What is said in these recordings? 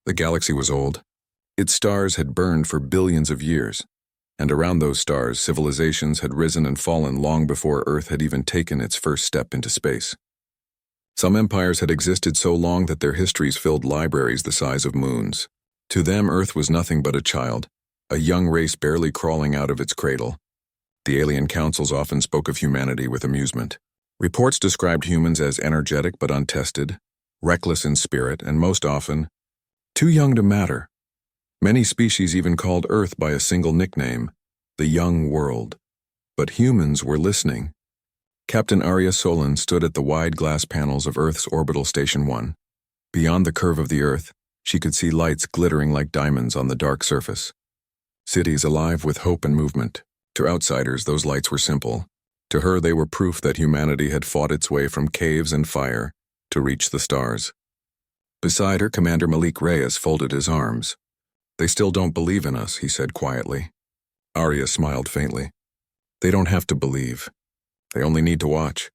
The galaxy was old. Its stars had burned for billions of years, and around those stars, civilizations had risen and fallen long before Earth had even taken its first step into space. Some empires had existed so long that their histories filled libraries the size of moons. To them, Earth was nothing but a child, a young race barely crawling out of its cradle. The alien councils often spoke of humanity with amusement. Reports described humans as energetic but untested, reckless in spirit, and most often, too young to matter. Many species even called Earth by a single nickname, the Young World. But humans were listening. Captain Arya Solon stood at the wide glass panels of Earth's orbital Station 1. Beyond the curve of the Earth, she could see lights glittering like diamonds on the dark surface. Cities alive with hope and movement. To outsiders, those lights were simple. To her, they were proof that humanity had fought its way from caves and fire to reach the stars. Beside her, Commander Malik Reyes folded his arms. "They still don't believe in us," he said quietly. Arya smiled faintly. "They don't have to believe. They only need to watch."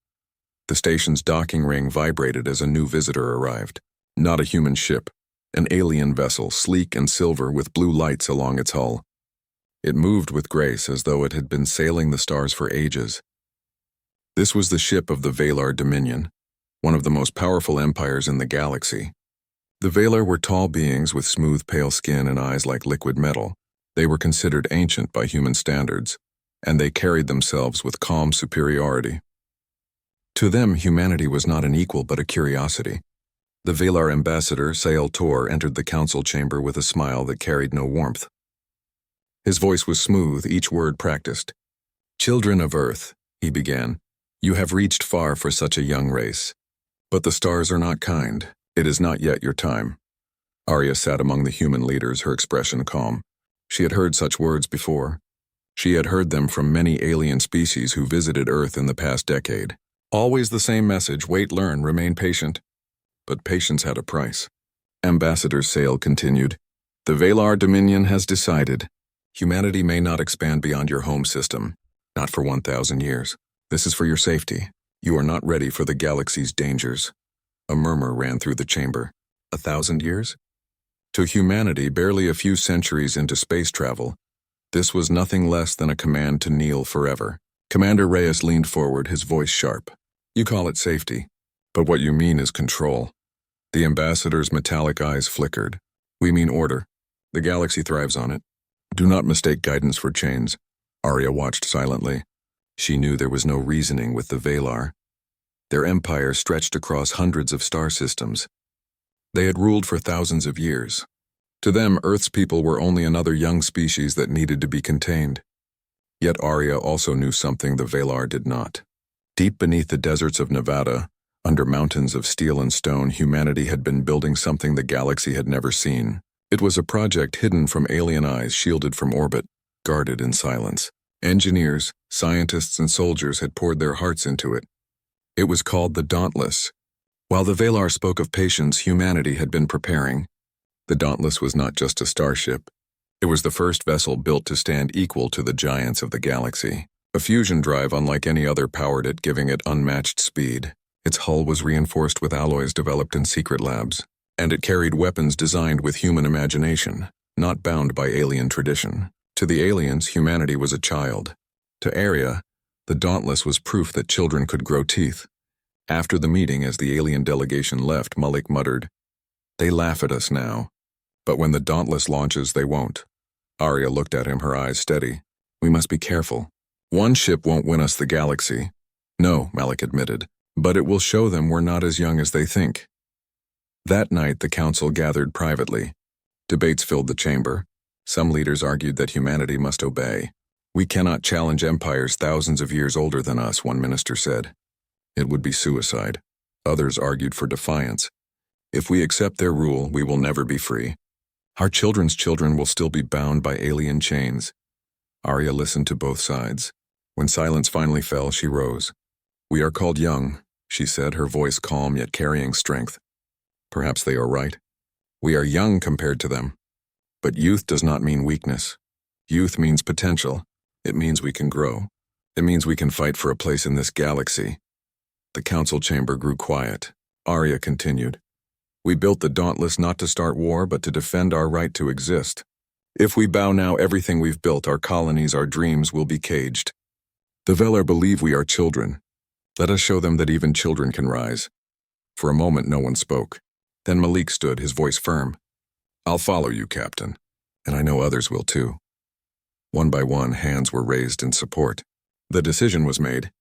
The station's docking ring vibrated as a new visitor arrived. Not a human ship, an alien vessel, sleek and silver with blue lights along its hull. It moved with grace as though it had been sailing the stars for ages. This was the ship of the Valar Dominion, one of the most powerful empires in the galaxy. The Valar were tall beings with smooth, pale skin and eyes like liquid metal. They were considered ancient by human standards, and they carried themselves with calm superiority. To them, humanity was not an equal but a curiosity. The Valar ambassador, Sael Tor, entered the council chamber with a smile that carried no warmth. His voice was smooth, each word practiced. "Children of Earth," he began, "you have reached far for such a young race. But the stars are not kind. It is not yet your time." Arya sat among the human leaders, her expression calm. She had heard such words before. She had heard them from many alien species who visited Earth in the past decade. Always the same message: wait, learn, remain patient. But patience had a price. Ambassador Sael continued, "The Valar Dominion has decided. Humanity may not expand beyond your home system, not for 1,000 years. This is for your safety. You are not ready for the galaxy's dangers." A murmur ran through the chamber. 1,000 years? To humanity, barely a few centuries into space travel, this was nothing less than a command to kneel forever. Commander Reyes leaned forward, his voice sharp. "You call it safety, but what you mean is control." The ambassador's metallic eyes flickered. "We mean order. The galaxy thrives on it. Do not mistake guidance for chains." Arya watched silently. She knew there was no reasoning with the Valar. Their empire stretched across hundreds of star systems. They had ruled for thousands of years. To them, Earth's people were only another young species that needed to be contained. Yet Arya also knew something the Valar did not. Deep beneath the deserts of Nevada, under mountains of steel and stone, humanity had been building something the galaxy had never seen. It was a project hidden from alien eyes, shielded from orbit, guarded in silence. Engineers, scientists, and soldiers had poured their hearts into it. It was called the Dauntless. While the Valar spoke of patience, humanity had been preparing. The Dauntless was not just a starship. It was the first vessel built to stand equal to the giants of the galaxy. A fusion drive unlike any other powered it, giving it unmatched speed. Its hull was reinforced with alloys developed in secret labs, and it carried weapons designed with human imagination, not bound by alien tradition. To the aliens, humanity was a child. To Arya, the Dauntless was proof that children could grow teeth. After the meeting, as the alien delegation left, Malik muttered, "They laugh at us now. But when the Dauntless launches, they won't." Arya looked at him, her eyes steady. "We must be careful. One ship won't win us the galaxy." "No," Malik admitted, "but it will show them we're not as young as they think." That night, the council gathered privately. Debates filled the chamber. Some leaders argued that humanity must obey. "We cannot challenge empires thousands of years older than us," one minister said. "It would be suicide." Others argued for defiance. "If we accept their rule, we will never be free. Our children's children will still be bound by alien chains." Arya listened to both sides. When silence finally fell, she rose. "We are called young," she said, her voice calm yet carrying strength. "Perhaps they are right. We are young compared to them. But youth does not mean weakness. Youth means potential. It means we can grow. It means we can fight for a place in this galaxy." The council chamber grew quiet. Arya continued, We built the Dauntless not to start war, but to defend our right to exist. If we bow now, everything we've built, our colonies, our dreams, will be caged. The Velar believe we are children. Let us show them that even children can rise. For a moment, no one spoke. Then Malik stood, his voice firm. I'll follow you, Captain, and I know others will too. One by one, hands were raised in support. The decision was made.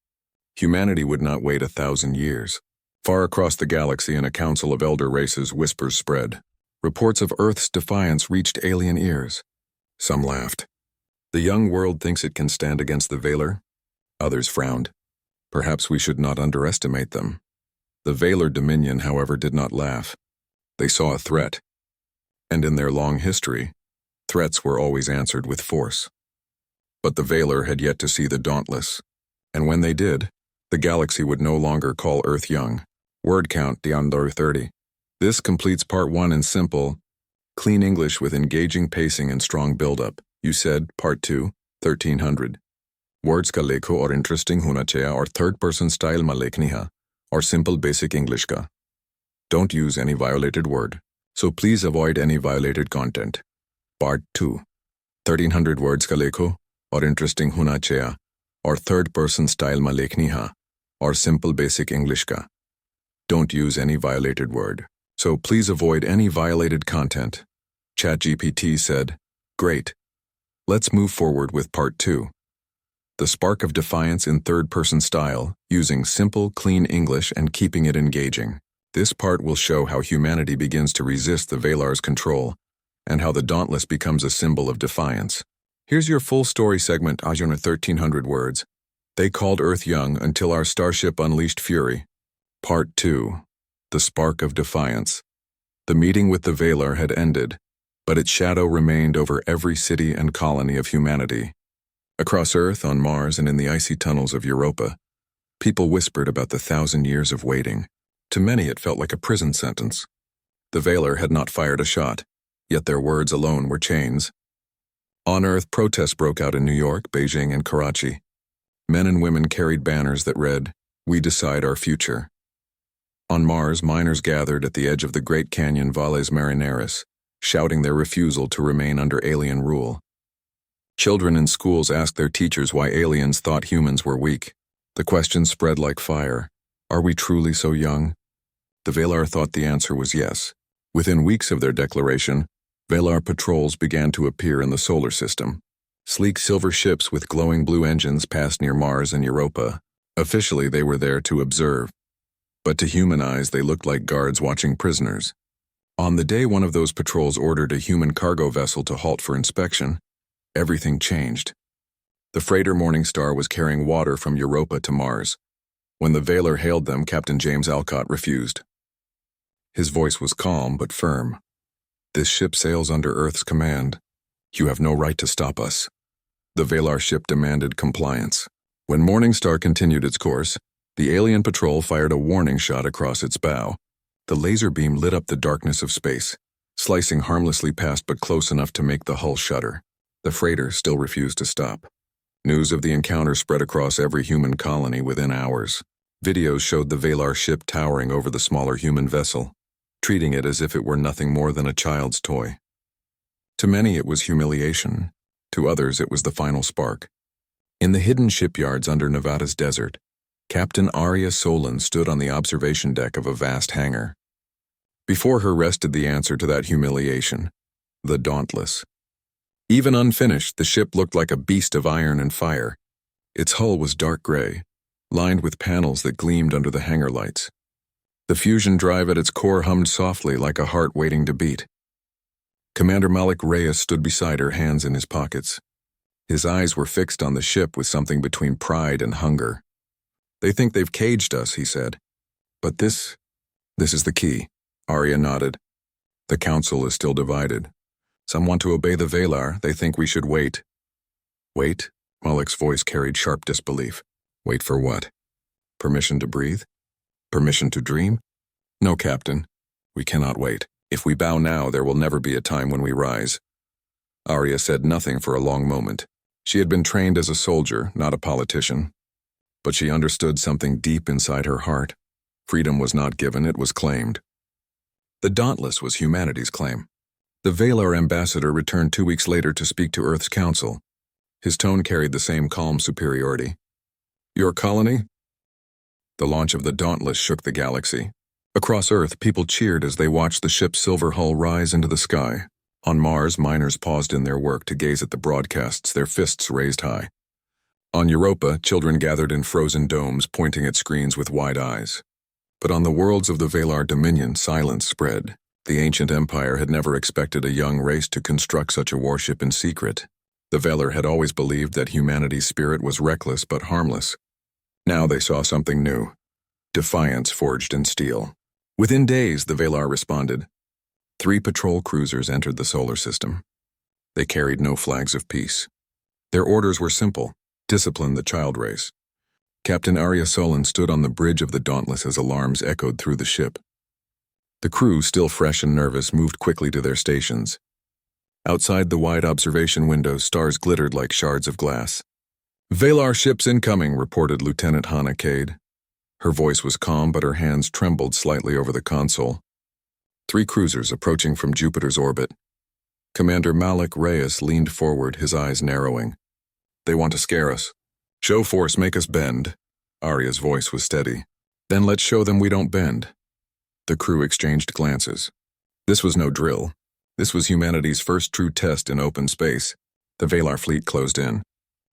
Humanity would not wait 1,000 years. Far across the galaxy, in a council of elder races, whispers spread. Reports of Earth's defiance reached alien ears. Some laughed. The young world thinks it can stand against the Valar. Others frowned. Perhaps we should not underestimate them. The Valar Dominion, however, did not laugh. They saw a threat. And in their long history, threats were always answered with force. But the Valar had yet to see the Dauntless. And when they did, the galaxy would no longer call Earth young. Word count Diandor 30. This completes part 1 in simple, clean English with engaging pacing and strong build-up. You said, part 2, 1300. Words ka lekho or interesting hona chahiye or third-person style ma lekhniha, or simple basic English ka. Don't use any violated word, so please avoid any violated content. Part 2, 1300 words ka lekho or interesting hona chahiye, or third-person style ma lekhniha, or simple basic English ka. Don't use any violated word, so please avoid any violated content. ChatGPT said, Great. Let's move forward with part 2. The spark of defiance in third-person style, using simple, clean English and keeping it engaging. This part will show how humanity begins to resist the Valar's control, and how the Dauntless becomes a symbol of defiance. Here's your full story segment, Ajuna 1300 words. They called Earth young until our starship unleashed fury. Part 2. The spark of defiance. The meeting with the Valar had ended, but its shadow remained over every city and colony of humanity. Across Earth, on Mars, and in the icy tunnels of Europa, people whispered about the 1,000 years of waiting. To many it felt like a prison sentence. The Valar had not fired a shot, yet their words alone were chains. On Earth, protests broke out in New York, Beijing, and Karachi. Men and women carried banners that read, "We decide our future." On Mars, miners gathered at the edge of the Great Canyon Valles Marineris, shouting their refusal to remain under alien rule. Children in schools asked their teachers why aliens thought humans were weak. The question spread like fire. Are we truly so young? The Valar thought the answer was yes. Within weeks of their declaration, Valar patrols began to appear in the solar system. Sleek silver ships with glowing blue engines passed near Mars and Europa. Officially, they were there to observe. But to human eyes, they looked like guards watching prisoners. On the day one of those patrols ordered a human cargo vessel to halt for inspection, everything changed. The freighter Morningstar was carrying water from Europa to Mars. When the Valar hailed them, Captain James Alcott refused. His voice was calm but firm. This ship sails under Earth's command. You have no right to stop us. The Valar ship demanded compliance. When Morningstar continued its course, the alien patrol fired a warning shot across its bow. The laser beam lit up the darkness of space, slicing harmlessly past but close enough to make the hull shudder. The freighter still refused to stop. News of the encounter spread across every human colony within hours. Videos showed the Valar ship towering over the smaller human vessel, treating it as if it were nothing more than a child's toy. To many it was humiliation. To others it was the final spark. In the hidden shipyards under Nevada's desert, Captain Arya Solon stood on the observation deck of a vast hangar. Before her rested the answer to that humiliation, the Dauntless. Even unfinished, the ship looked like a beast of iron and fire. Its hull was dark gray, lined with panels that gleamed under the hangar lights. The fusion drive at its core hummed softly like a heart waiting to beat. Commander Malik Reyes stood beside her, hands in his pockets. His eyes were fixed on the ship with something between pride and hunger. They think they've caged us, he said. But this is the key. Arya nodded. The council is still divided. Some want to obey the Valar. They think we should wait. Wait? Malik's voice carried sharp disbelief. Wait for what? Permission to breathe? Permission to dream? No, Captain. We cannot wait. If we bow now, there will never be a time when we rise. Arya said nothing for a long moment. She had been trained as a soldier, not a politician. But she understood something deep inside her heart. Freedom was not given, it was claimed. The Dauntless was humanity's claim. The Valar ambassador returned 2 weeks later to speak to Earth's council. His tone carried the same calm superiority. Your colony? The launch of the Dauntless shook the galaxy. Across Earth, people cheered as they watched the ship's silver hull rise into the sky. On Mars, miners paused in their work to gaze at the broadcasts, their fists raised high. On Europa, children gathered in frozen domes, pointing at screens with wide eyes. But on the worlds of the Valar Dominion, silence spread. The ancient empire had never expected a young race to construct such a warship in secret. The Valar had always believed that humanity's spirit was reckless but harmless. Now they saw something new. Defiance forged in steel. Within days, the Valar responded. 3 patrol cruisers entered the solar system. They carried no flags of peace. Their orders were simple: discipline the child race. Captain Arya Solon stood on the bridge of the Dauntless as alarms echoed through the ship. The crew, still fresh and nervous, moved quickly to their stations. Outside the wide observation windows, stars glittered like shards of glass. Valar ships incoming, reported Lieutenant Hannah Cade. Her voice was calm, but her hands trembled slightly over the console. 3 cruisers approaching from Jupiter's orbit. Commander Malik Reyes leaned forward, his eyes narrowing. They want to scare us. Show force, make us bend. Arya's voice was steady. Then let's show them we don't bend. The crew exchanged glances. This was no drill. This was humanity's first true test in open space. The Valar fleet closed in.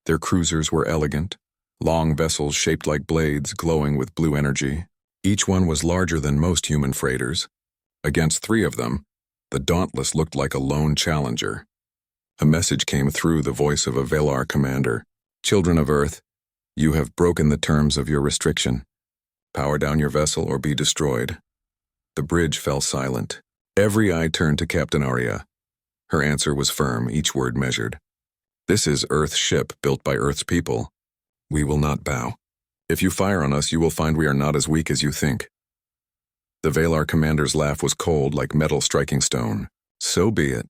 Their cruisers were elegant, long vessels shaped like blades, glowing with blue energy. Each one was larger than most human freighters. Against 3 of them, the Dauntless looked like a lone challenger. A message came through the voice of a Valar commander. Children of Earth, you have broken the terms of your restriction. Power down your vessel or be destroyed. The bridge fell silent. Every eye turned to Captain Arya. Her answer was firm, each word measured. This is Earth's ship, built by Earth's people. We will not bow. If you fire on us, you will find we are not as weak as you think. The Valar commander's laugh was cold, like metal striking stone. So be it.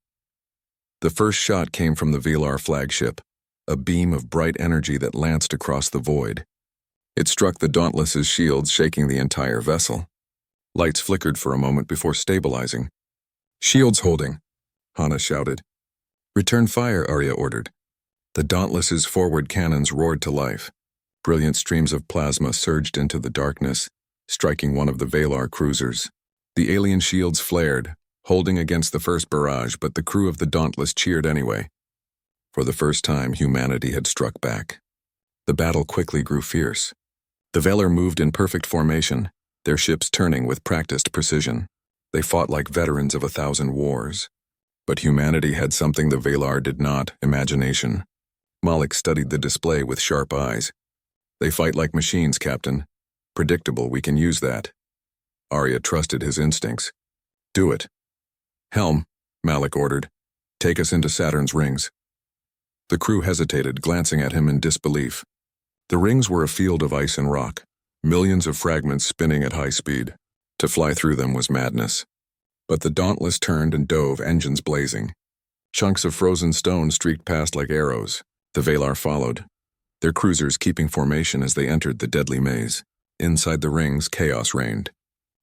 The first shot came from the Valar flagship, a beam of bright energy that lanced across the void. It struck the Dauntless's shields, shaking the entire vessel. Lights flickered for a moment before stabilizing. Shields holding, Hannah shouted. Return fire, Arya ordered. The Dauntless's forward cannons roared to life. Brilliant streams of plasma surged into the darkness, striking one of the Valar cruisers. The alien shields flared, holding against the first barrage, but the crew of the Dauntless cheered anyway. For the first time, humanity had struck back. The battle quickly grew fierce. The Valar moved in perfect formation, their ships turning with practiced precision. They fought like veterans of 1,000 wars. But humanity had something the Valar did not: imagination. Malik studied the display with sharp eyes. They fight like machines, Captain. Predictable, we can use that. Arya trusted his instincts. Do it. Helm, Malik ordered. Take us into Saturn's rings. The crew hesitated, glancing at him in disbelief. The rings were a field of ice and rock, millions of fragments spinning at high speed. To fly through them was madness. But the Dauntless turned and dove, engines blazing. Chunks of frozen stone streaked past like arrows. The Valar followed, their cruisers keeping formation as they entered the deadly maze. Inside the rings, chaos reigned.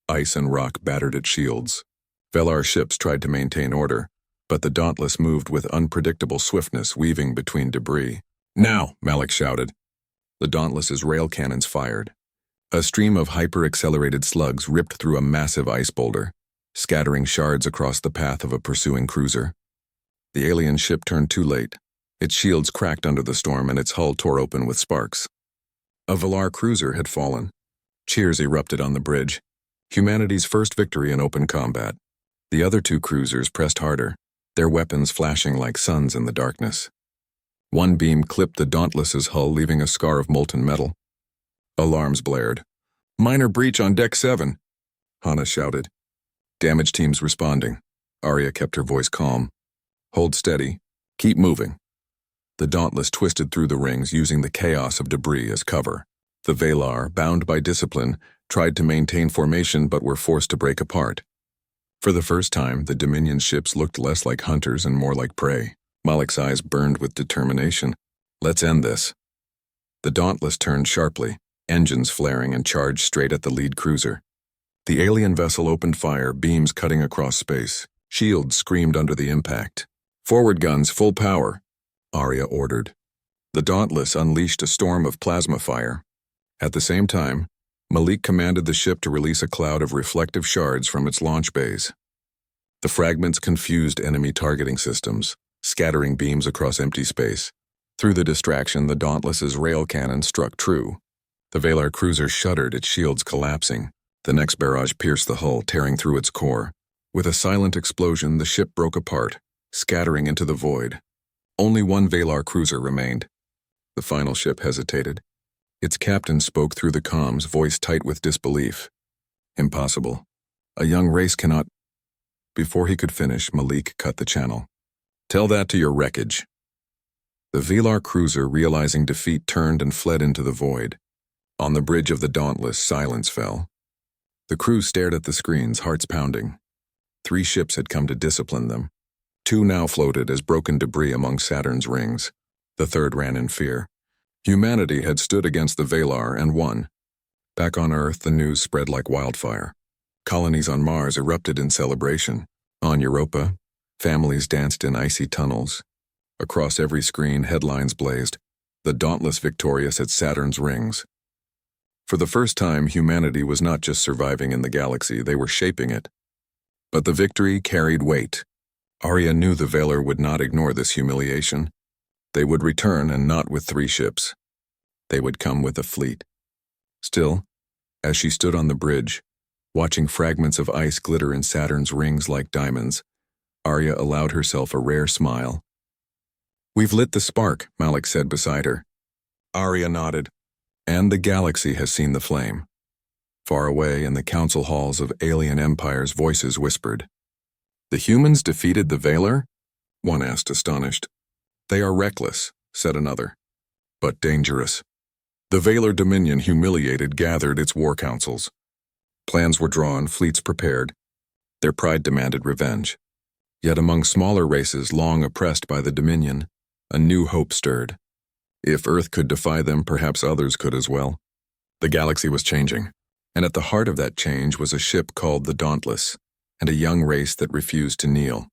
Ice and rock battered at shields. Valar ships tried to maintain order, but the Dauntless moved with unpredictable swiftness, weaving between debris. Now, Malik shouted. The Dauntless's rail cannons fired. A stream of hyper-accelerated slugs ripped through a massive ice boulder, scattering shards across the path of a pursuing cruiser. The alien ship turned too late. Its shields cracked under the storm and its hull tore open with sparks. A Valar cruiser had fallen. Cheers erupted on the bridge. Humanity's first victory in open combat. The other 2 cruisers pressed harder, their weapons flashing like suns in the darkness. One beam clipped the Dauntless's hull, leaving a scar of molten metal. Alarms blared. Minor breach on Deck 7, Hannah shouted. Damage teams responding. Arya kept her voice calm. Hold steady. Keep moving. The Dauntless twisted through the rings, using the chaos of debris as cover. The Valar, bound by discipline, tried to maintain formation but were forced to break apart. For the first time, the Dominion ships looked less like hunters and more like prey. Malik's eyes burned with determination. Let's end this. The Dauntless turned sharply, engines flaring, and charged straight at the lead cruiser. The alien vessel opened fire, beams cutting across space. Shields screamed under the impact. "Forward guns, full power," Arya ordered. The Dauntless unleashed a storm of plasma fire. At the same time, Malik commanded the ship to release a cloud of reflective shards from its launch bays. The fragments confused enemy targeting systems, scattering beams across empty space. Through the distraction, the Dauntless's rail cannon struck true. The Valar cruiser shuddered, its shields collapsing. The next barrage pierced the hull, tearing through its core. With a silent explosion, the ship broke apart, scattering into the void. Only one Valar cruiser remained. The final ship hesitated. Its captain spoke through the comms, voice tight with disbelief. "Impossible. A young race cannot—" Before he could finish, Malik cut the channel. "Tell that to your wreckage." The Valar cruiser, realizing defeat, turned and fled into the void. On the bridge of the Dauntless, silence fell. The crew stared at the screens, hearts pounding. 3 ships had come to discipline them. 2 now floated as broken debris among Saturn's rings. The third ran in fear. Humanity had stood against the Valar and won. Back on Earth, the news spread like wildfire. Colonies on Mars erupted in celebration. On Europa, families danced in icy tunnels. Across every screen, headlines blazed. The Dauntless victorious at Saturn's rings. For the first time, humanity was not just surviving in the galaxy, they were shaping it. But the victory carried weight. Arya knew the Valar would not ignore this humiliation. They would return, and not with 3 ships. They would come with a fleet. Still, as she stood on the bridge, watching fragments of ice glitter in Saturn's rings like diamonds, Arya allowed herself a rare smile. "We've lit the spark," Malik said beside her. Arya nodded. "And the galaxy has seen the flame." Far away in the council halls of alien empires, voices whispered. "The humans defeated the Valar?" one asked, astonished. "They are reckless," said another, "but dangerous." The Valar Dominion, humiliated, gathered its war councils. Plans were drawn, fleets prepared. Their pride demanded revenge. Yet among smaller races long oppressed by the Dominion, a new hope stirred. If Earth could defy them, perhaps others could as well. The galaxy was changing, and at the heart of that change was a ship called the Dauntless, and a young race that refused to kneel.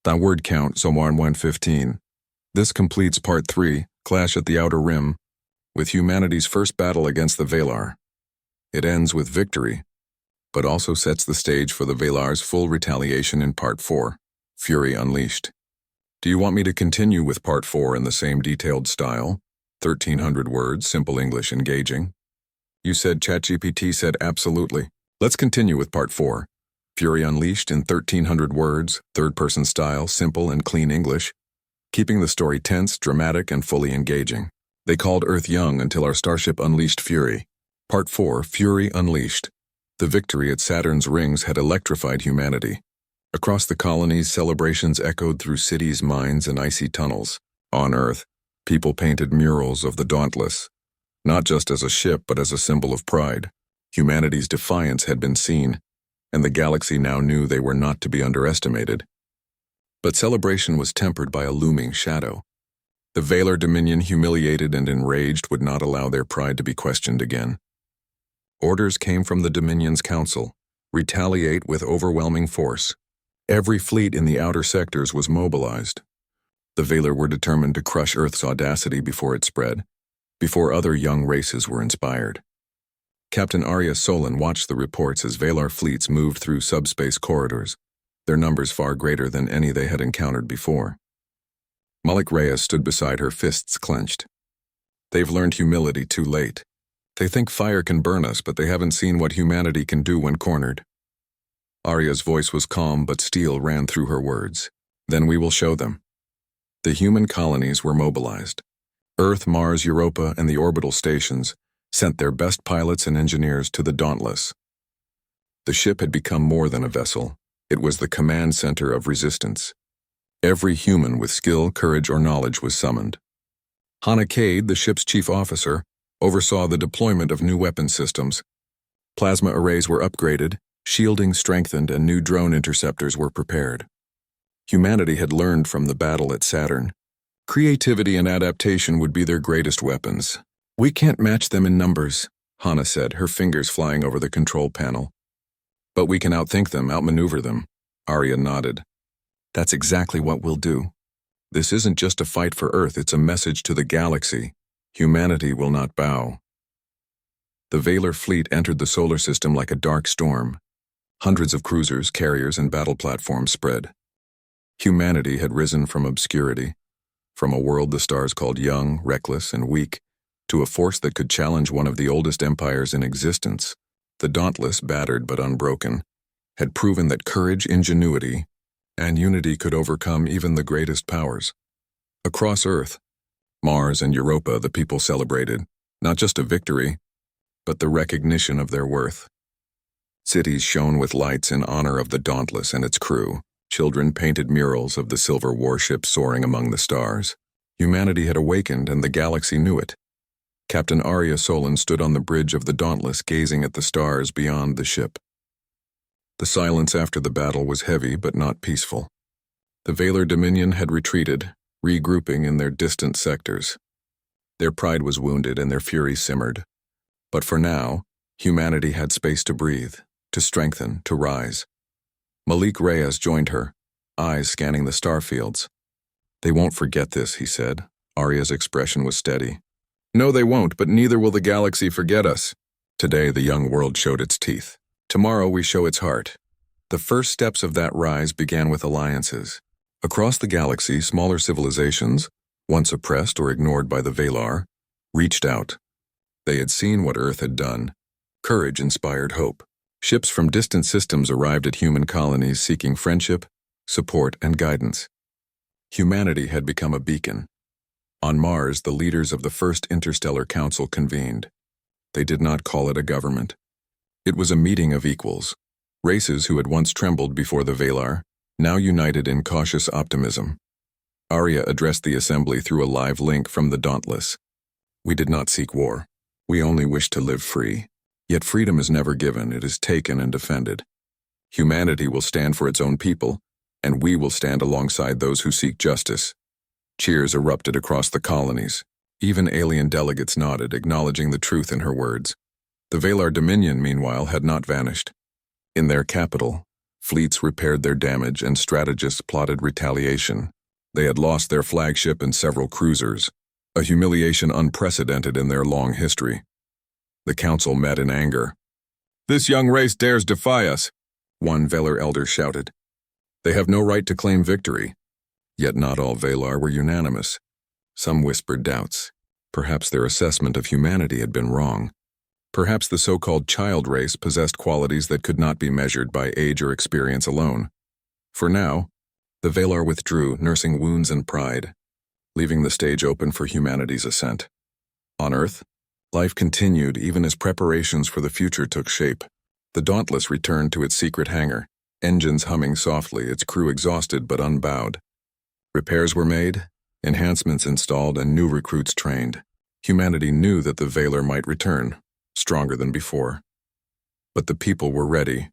That word count, Zomar 115. This completes Part 3, Clash at the Outer Rim, with humanity's first battle against the Valar. It ends with victory, but also sets the stage for the Valar's full retaliation in Part 4, Fury Unleashed. Do you want me to continue with Part 4 in the same detailed style? 1,300 words, simple English, engaging. You said ChatGPT said absolutely. Let's continue with Part 4. Fury Unleashed in 1,300 words, third-person style, simple and clean English, keeping the story tense, dramatic, and fully engaging. They called Earth young until our starship unleashed fury. Part 4, Fury Unleashed. The victory at Saturn's rings had electrified humanity. Across the colonies, celebrations echoed through cities, mines, and icy tunnels. On Earth, people painted murals of the Dauntless, not just as a ship but as a symbol of pride. Humanity's defiance had been seen, and the galaxy now knew they were not to be underestimated. But celebration was tempered by a looming shadow. The Valar Dominion, humiliated and enraged, would not allow their pride to be questioned again. Orders came from the Dominion's council: retaliate with overwhelming force. Every fleet in the outer sectors was mobilized. The Valar were determined to crush Earth's audacity before it spread, before other young races were inspired. Captain Arya Solan watched the reports as Valar fleets moved through subspace corridors, their numbers far greater than any they had encountered before. Malik Reyes stood beside her, fists clenched. They've learned humility too late. They think fire can burn us, but they haven't seen what humanity can do when cornered. Arya's voice was calm, but steel ran through her words. Then we will show them. The human colonies were mobilized. Earth, Mars, Europa, and the orbital stations sent their best pilots and engineers to the Dauntless. The ship had become more than a vessel. It was the command center of resistance. Every human with skill, courage, or knowledge was summoned. Hana Cade, the ship's chief officer, oversaw the deployment of new weapon systems. Plasma arrays were upgraded, shielding strengthened, and new drone interceptors were prepared. Humanity had learned from the battle at Saturn. Creativity and adaptation would be their greatest weapons. "We can't match them in numbers," Hana said, her fingers flying over the control panel. But we can outthink them, outmaneuver them. Arya nodded. That's exactly what we'll do. This isn't just a fight for Earth, it's a message to the galaxy. Humanity will not bow. The Valar fleet entered the solar system like a dark storm. Hundreds of cruisers, carriers, and battle platforms spread. Humanity had risen from obscurity, from a world the stars called young, reckless, and weak, to a force that could challenge one of the oldest empires in existence. The Dauntless, battered but unbroken, had proven that courage, ingenuity, and unity could overcome even the greatest powers. Across Earth, Mars and Europa, the people celebrated, not just a victory, but the recognition of their worth. Cities shone with lights in honor of the Dauntless and its crew. Children painted murals of the silver warship soaring among the stars. Humanity had awakened, and the galaxy knew it. Captain Arya Solan stood on the bridge of the Dauntless, gazing at the stars beyond the ship. The silence after the battle was heavy but not peaceful. The Valar Dominion had retreated, regrouping in their distant sectors. Their pride was wounded and their fury simmered. But for now, humanity had space to breathe, to strengthen, to rise. Malik Reyes joined her, eyes scanning the starfields. They won't forget this, he said. Arya's expression was steady. No, they won't, but neither will the galaxy forget us. Today, the young world showed its teeth. Tomorrow, we show its heart. The first steps of that rise began with alliances. Across the galaxy, smaller civilizations, once oppressed or ignored by the Valar, reached out. They had seen what Earth had done. Courage inspired hope. Ships from distant systems arrived at human colonies seeking friendship, support, and guidance. Humanity had become a beacon. On Mars, the leaders of the First Interstellar Council convened. They did not call it a government. It was a meeting of equals. Races who had once trembled before the Valar, now united in cautious optimism. Arya addressed the assembly through a live link from the Dauntless. We did not seek war. We only wished to live free. Yet freedom is never given, it is taken and defended. Humanity will stand for its own people, and we will stand alongside those who seek justice. Cheers erupted across the colonies. Even alien delegates nodded, acknowledging the truth in her words. The Valar Dominion, meanwhile, had not vanished. In their capital, fleets repaired their damage and strategists plotted retaliation. They had lost their flagship and several cruisers, a humiliation unprecedented in their long history. The council met in anger. This young race dares defy us, one Valar elder shouted. They have no right to claim victory. Yet not all Valar were unanimous. Some whispered doubts. Perhaps their assessment of humanity had been wrong. Perhaps the so-called child race possessed qualities that could not be measured by age or experience alone. For now, the Valar withdrew, nursing wounds and pride, leaving the stage open for humanity's ascent. On Earth, life continued even as preparations for the future took shape. The Dauntless returned to its secret hangar, engines humming softly, its crew exhausted but unbowed. Repairs were made, enhancements installed, and new recruits trained. Humanity knew that the Valar might return, stronger than before. But the people were ready.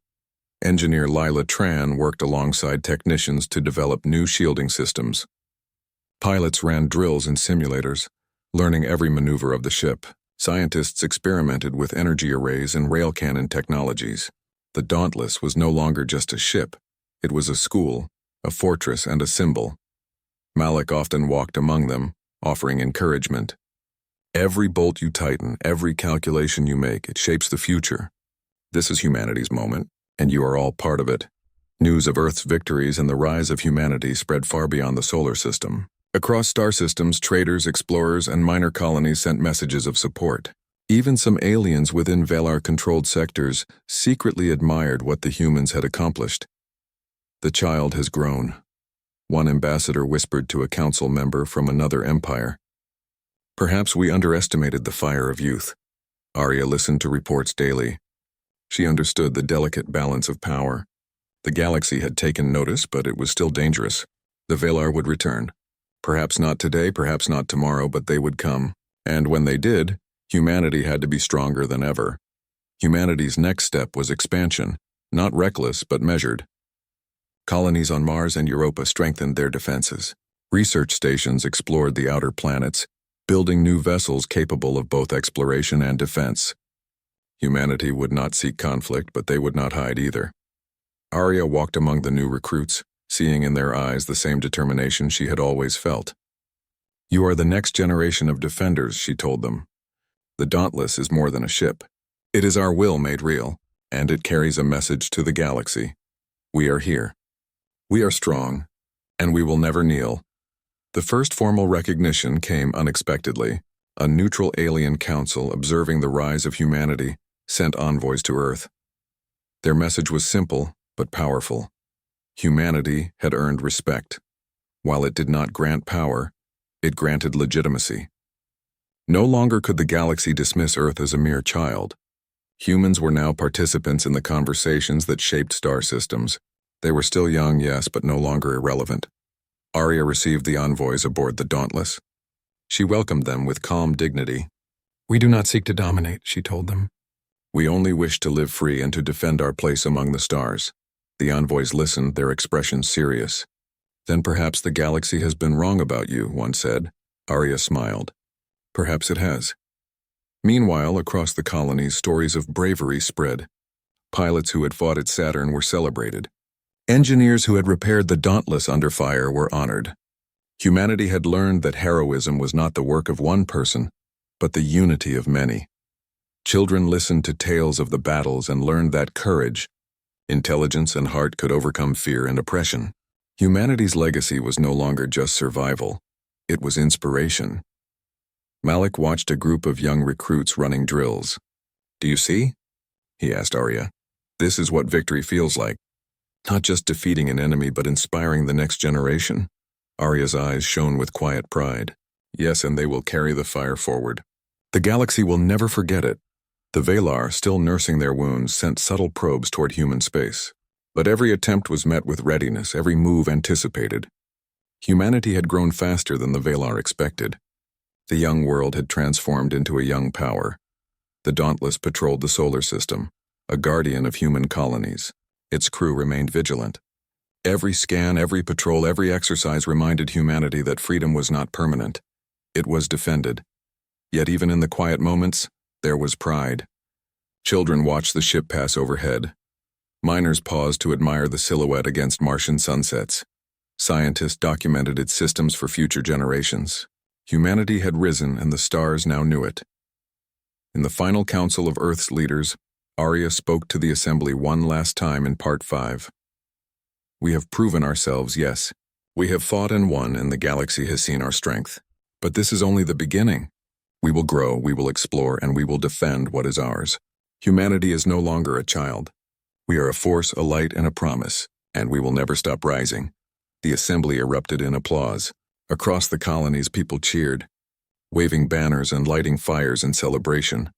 Engineer Lila Tran worked alongside technicians to develop new shielding systems. Pilots ran drills in simulators, learning every maneuver of the ship. Scientists experimented with energy arrays and rail cannon technologies. The Dauntless was no longer just a ship. It was a school, a fortress, and a symbol. Malik often walked among them, offering encouragement. Every bolt you tighten, every calculation you make, it shapes the future. This is humanity's moment, and you are all part of it. News of Earth's victories and the rise of humanity spread far beyond the solar system. Across star systems, traders, explorers, and minor colonies sent messages of support. Even some aliens within Valar-controlled sectors secretly admired what the humans had accomplished. The child has grown, one ambassador whispered to a council member from another empire. Perhaps we underestimated the fire of youth. Arya listened to reports daily. She understood the delicate balance of power. The galaxy had taken notice, but it was still dangerous. The Valar would return. Perhaps not today, perhaps not tomorrow, but they would come. And when they did, humanity had to be stronger than ever. Humanity's next step was expansion, not reckless, but measured. Colonies on Mars and Europa strengthened their defenses. Research stations explored the outer planets, building new vessels capable of both exploration and defense. Humanity would not seek conflict, but they would not hide either. Arya walked among the new recruits, seeing in their eyes the same determination she had always felt. "You are the next generation of defenders," she told them. "The Dauntless is more than a ship. It is our will made real, and it carries a message to the galaxy. We are here. We are strong, and we will never kneel." The first formal recognition came unexpectedly. A neutral alien council observing the rise of humanity sent envoys to Earth. Their message was simple but powerful. Humanity had earned respect. While it did not grant power, it granted legitimacy. No longer could the galaxy dismiss Earth as a mere child. Humans were now participants in the conversations that shaped star systems. They were still young, yes, but no longer irrelevant. Arya received the envoys aboard the Dauntless. She welcomed them with calm dignity. "We do not seek to dominate," she told them. "We only wish to live free and to defend our place among the stars." The envoys listened, their expressions serious. "Then perhaps the galaxy has been wrong about you," one said. Arya smiled. "Perhaps it has." Meanwhile, across the colonies, stories of bravery spread. Pilots who had fought at Saturn were celebrated. Engineers who had repaired the Dauntless under fire were honored. Humanity had learned that heroism was not the work of one person, but the unity of many. Children listened to tales of the battles and learned that courage, intelligence, and heart could overcome fear and oppression. Humanity's legacy was no longer just survival, it was inspiration. Malik watched a group of young recruits running drills. "Do you see?" he asked Arya. "This is what victory feels like. Not just defeating an enemy, but inspiring the next generation." Arya's eyes shone with quiet pride. "Yes, and they will carry the fire forward. The galaxy will never forget it." The Valar, still nursing their wounds, sent subtle probes toward human space. But every attempt was met with readiness, every move anticipated. Humanity had grown faster than the Valar expected. The young world had transformed into a young power. The Dauntless patrolled the solar system, a guardian of human colonies. Its crew remained vigilant. Every scan, every patrol, every exercise reminded humanity that freedom was not permanent. It was defended. Yet even in the quiet moments, there was pride. Children watched the ship pass overhead. Miners paused to admire the silhouette against Martian sunsets. Scientists documented its systems for future generations. Humanity had risen, and the stars now knew it. In the final council of Earth's leaders, Arya spoke to the assembly one last time in Part 5. "We have proven ourselves, yes. We have fought and won, and the galaxy has seen our strength. But this is only the beginning. We will grow, we will explore, and we will defend what is ours. Humanity is no longer a child. We are a force, a light, and a promise, and we will never stop rising." The assembly erupted in applause. Across the colonies, people cheered, waving banners and lighting fires in celebration.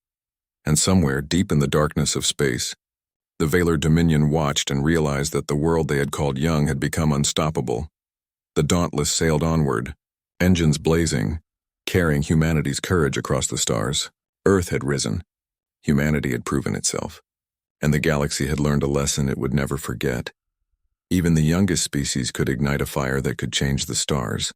And somewhere, deep in the darkness of space, the Valar Dominion watched and realized that the world they had called young had become unstoppable. The Dauntless sailed onward, engines blazing, carrying humanity's courage across the stars. Earth had risen. Humanity had proven itself. And the galaxy had learned a lesson it would never forget. Even the youngest species could ignite a fire that could change the stars.